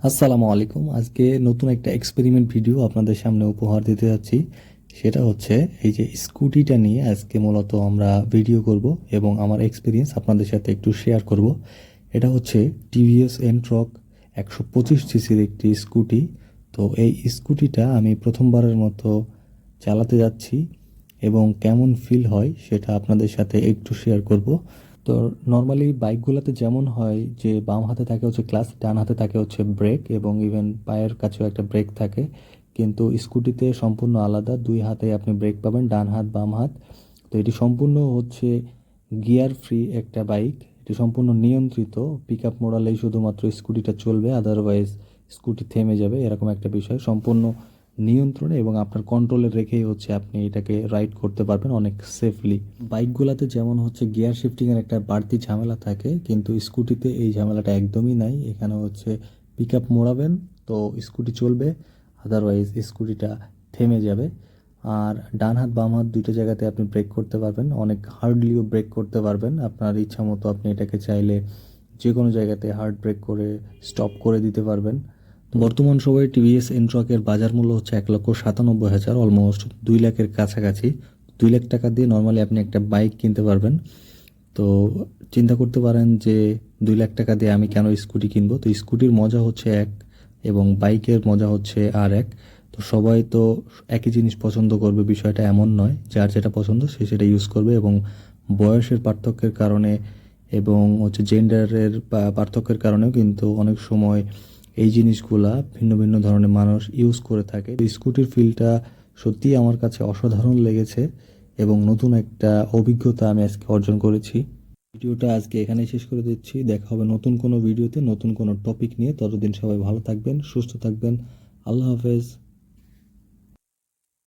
আসসালামু আলাইকুম। আজকে নতুন একটা এক্সপেরিমেন্ট ভিডিও আপনাদের সামনে উপহার দিতে যাচ্ছি। সেটা হচ্ছে এই যে স্কুটিটা নিয়ে আজকে মূলত আমরা ভিডিও করব এবং আমার এক্সপেরিয়েন্স আপনাদের সাথে একটু শেয়ার করব। এটা হচ্ছে টিভিএস এন্ট্রক 125 সিসির একটি স্কুটি। তো এই স্কুটিটা আমি প্রথমবারের মতো চালাতে যাচ্ছি এবং কেমন ফিল হয় সেটা আপনাদের সাথে একটু শেয়ার করব। তো নর্মালি বাইকগুলোতে যেমন হয় যে বাম হাতে থাকে হচ্ছে ক্লাচ, ডান হাতে থাকে হচ্ছে ব্রেক এবং ইভেন পায়ের কাছেও একটা ব্রেক থাকে, কিন্তু স্কুটিতে সম্পূর্ণ আলাদা। দুই হাতে আপনি ব্রেক পাবেন, ডান হাত বাম হাত। তো এটি সম্পূর্ণ হচ্ছে গিয়ার ফ্রি একটা বাইক। এটি সম্পূর্ণ নিয়ন্ত্রিত। পিক আপ মোড়ালেই শুধুমাত্র স্কুটিটা চলবে, আদারওয়াইজ স্কুটি থেমে যাবে, এরকম একটা বিষয়। সম্পূর্ণ নিয়ন্ত্রণে এবং আপনার কন্ট্রোলে রেখেই হচ্ছে আপনি এটাকে রাইড করতে পারবেন অনেক সেফলি। বাইকগুলোতে যেমন হচ্ছে গিয়ার শিফটিংয়ের একটা বাড়তি ঝামেলা থাকে, কিন্তু স্কুটিতে এই ঝামেলাটা একদমই নাই। এখানে হচ্ছে পিক আপ মোড়াবেন তো স্কুটি চলবে, আদারওয়াইজ স্কুটিটা থেমে যাবে। আর ডান হাত বাম হাত দুইটা জায়গাতে আপনি ব্রেক করতে পারবেন, অনেক হার্ডলিও ব্রেক করতে পারবেন। আপনার ইচ্ছা মতো আপনি এটাকে চাইলে যে কোনো জায়গাতে হার্ড ব্রেক করে স্টপ করে দিতে পারবেন। বর্তমান সময়ে টিভিএস এন্ট্রকের বাজার মূল্য হচ্ছে 1,97,000, অলমোস্ট 2 লাখের কাছাকাছি। 2 লাখ টাকা দিয়ে নর্মালি আপনি একটা বাইক কিনতে পারবেন। তো চিন্তা করতে পারেন যে 2 লাখ টাকা দিয়ে আমি কেন স্কুটি কিনবো। তো স্কুটির মজা হচ্ছে এক এবং বাইকের মজা হচ্ছে আর এক। তো সবাই তো একই জিনিস পছন্দ করবে বিষয়টা এমন নয়, যার যেটা পছন্দ সে সেটা ইউজ করবে। এবং বয়সের পার্থক্যের কারণে এবং হচ্ছে জেন্ডারের পার্থক্যের কারণেও কিন্তু অনেক সময় এই জিনিসগুলা ভিন্ন ভিন্ন ধরনের মানুষ ইউজ করে থাকে। স্কুটির ফিলটা সত্যিই আমার কাছে অসাধারণ লেগেছে এবং নতুন একটা অভিজ্ঞতা আমি আজকে অর্জন করেছি। ভিডিওটা আজকে এখানেই শেষ করে দিচ্ছি। দেখা হবে নতুন কোনো ভিডিওতে নতুন কোনো টপিক নিয়ে। ততদিন সবাই ভালো থাকবেন, সুস্থ থাকবেন। আল্লাহ হাফেজ।